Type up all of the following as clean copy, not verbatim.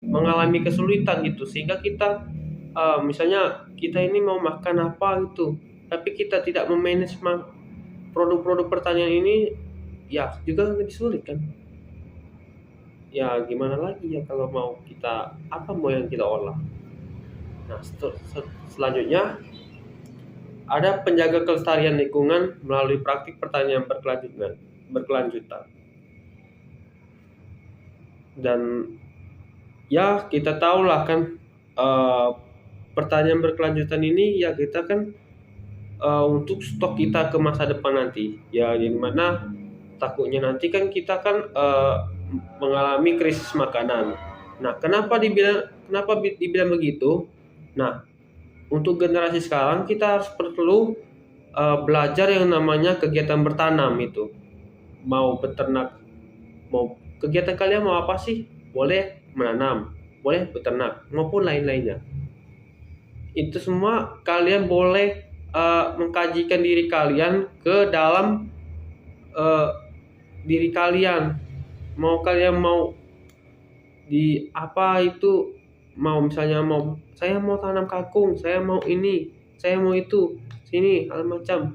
mengalami kesulitan gitu, sehingga kita misalnya kita ini mau makan apa gitu, tapi kita tidak memanage produk-produk pertanian ini, ya juga lebih sulit kan. Ya gimana lagi ya kalau mau kita apa mau yang kita olah. Nah, selanjutnya ada penjaga kelestarian lingkungan melalui praktik pertanian berkelanjutan. Dan ya kita tahulah kan, eh, pertanian berkelanjutan ini ya kita kan untuk stok kita ke masa depan nanti. Ya di mana takutnya nanti kan kita kan mengalami krisis makanan. Nah, kenapa dibilang begitu? Nah, untuk generasi sekarang kita harus perlu belajar yang namanya kegiatan bertanam itu. Mau beternak, mau kegiatan kalian mau apa sih? Boleh menanam, boleh beternak, maupun lain-lainnya. Itu semua kalian boleh mengkajikan diri kalian ke dalam eh, diri kalian. Mau kalian mau di apa itu, mau misalnya mau saya mau tanam kakung, saya mau ini, saya mau itu, sini hal macam.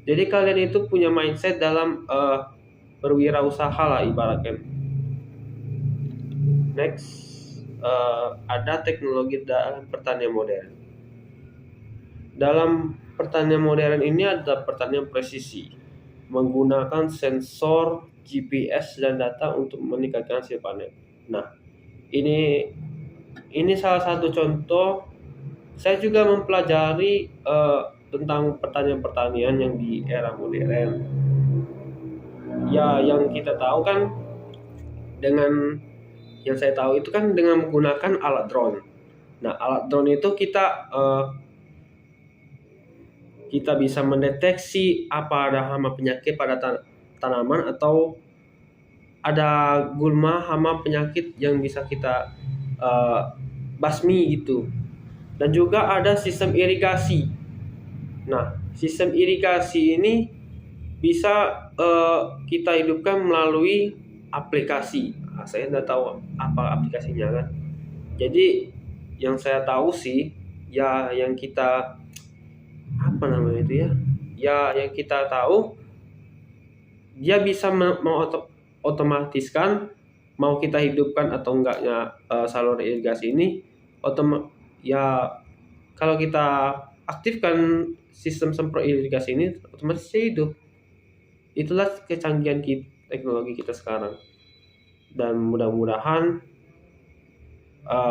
Jadi kalian itu punya mindset dalam berwirausaha lah ibaratnya. Next, ada teknologi dalam pertanian modern. Dalam pertanian modern ini ada pertanian presisi, menggunakan sensor, GPS dan data untuk meningkatkan hasil panen. Nah, ini salah satu contoh. Saya juga mempelajari tentang pertanian-pertanian yang di era modern. Ya, yang kita tahu kan, dengan yang saya tahu itu kan dengan menggunakan alat drone. Nah, alat drone itu kita bisa mendeteksi apa ada hama penyakit pada tanaman, atau ada gulma hama penyakit yang bisa kita basmi gitu. Dan juga ada sistem irigasi. Nah, sistem irigasi ini bisa kita hidupkan melalui aplikasi. Nah, saya tidak tahu apa aplikasinya kan. Jadi yang saya tahu sih, ya yang kita apa namanya itu ya, ya yang kita tahu dia bisa otomatiskan mau kita hidupkan atau enggaknya saluran irigasi ini. Ya kalau kita aktifkan sistem semprot irigasi ini, otomatis dia hidup. Itulah kecanggihan teknologi kita sekarang. Dan mudah-mudahan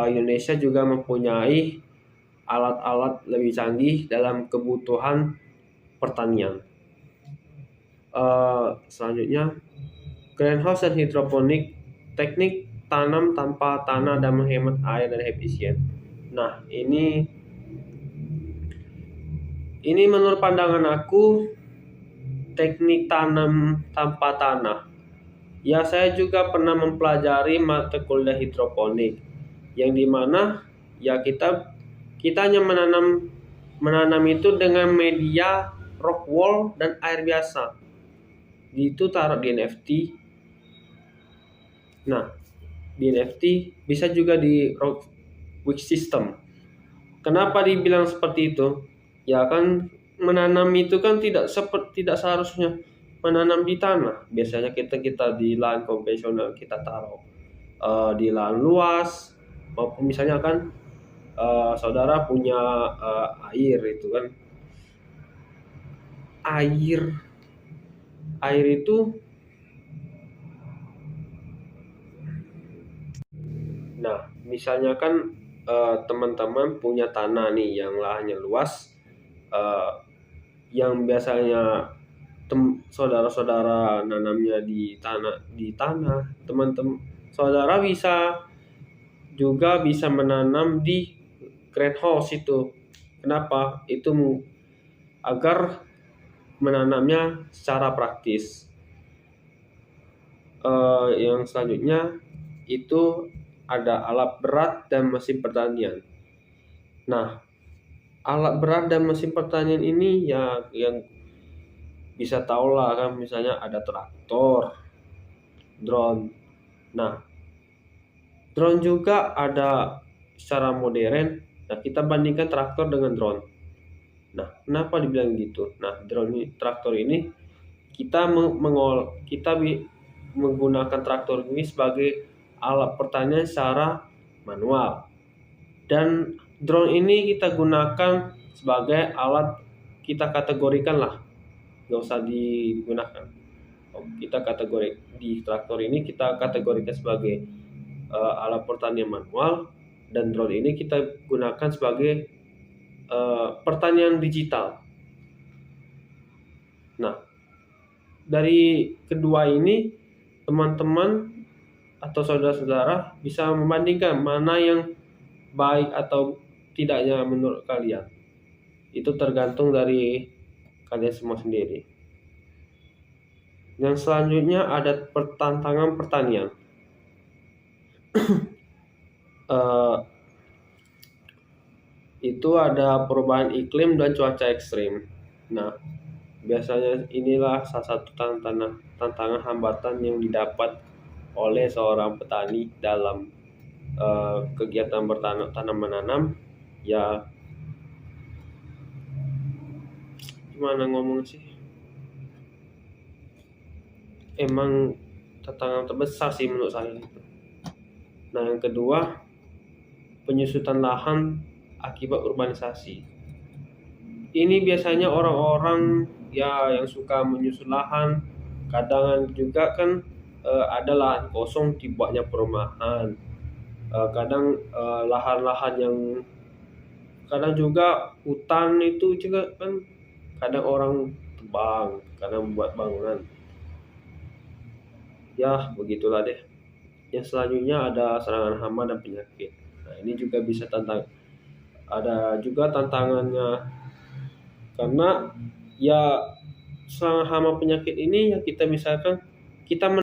Indonesia juga mempunyai alat-alat lebih canggih dalam kebutuhan pertanian. Selanjutnya, greenhouse dan hidroponik, teknik tanam tanpa tanah dan menghemat air dan efisien. Nah, ini menurut pandangan aku teknik tanam tanpa tanah. Ya, saya juga pernah mempelajari mata kuliah hidroponik, yang dimana ya kita hanya menanam itu dengan media rock wool dan air biasa. Itu taruh di NFT. Nah, di NFT bisa juga di rock wick system. Kenapa dibilang seperti itu? Ya kan menanam itu kan tidak seharusnya menanam di tanah. Biasanya kita di lahan konvensional kita taruh di lahan luas, maupun misalnya kan saudara punya air itu kan, air itu, nah misalnya kan teman-teman punya tanah nih yang lahannya luas, eh, yang biasanya saudara-saudara nanamnya di tanah, teman-teman saudara bisa menanam di greenhouse itu. Kenapa? Itu agar menanamnya secara praktis. Yang selanjutnya itu ada alat berat dan mesin pertanian. Nah, alat berat dan mesin pertanian ini ya yang bisa tahu lah kan, misalnya ada traktor, drone. Nah, Drone juga ada secara modern. Nah, kita bandingkan traktor dengan drone. Nah, kenapa dibilang gitu? Nah, traktor ini menggunakan traktor ini sebagai alat pertanian secara manual, dan drone ini kita gunakan sebagai alat, kita kategorikan lah, nggak usah digunakan. Kita kategori di traktor ini kita kategorikan sebagai alat pertanian manual, dan drone ini kita gunakan sebagai pertanian digital. Nah, dari kedua ini teman-teman atau saudara-saudara bisa membandingkan mana yang baik atau tidaknya menurut kalian. Itu tergantung dari kalian semua sendiri. Yang selanjutnya ada tantangan pertanian. Itu ada perubahan iklim dan cuaca ekstrim. Nah, biasanya inilah salah satu tantangan hambatan yang didapat oleh seorang petani dalam kegiatan bertanam menanam. Ya, gimana ngomong sih? Emang tantangan terbesar sih menurut saya itu. Nah, yang kedua, penyusutan lahan akibat urbanisasi. Ini biasanya orang-orang ya yang suka menyusun lahan, kadang juga kan ada lahan kosong dibuatnya perumahan. Kadang lahan-lahan yang kadang juga hutan itu juga kan kadang orang tebang, kadang membuat bangunan. Ya, begitulah deh. Yang selanjutnya ada serangan hama dan penyakit. Nah, ini juga bisa ada juga tantangannya, karena ya serangan hama penyakit ini ya kita misalkan kita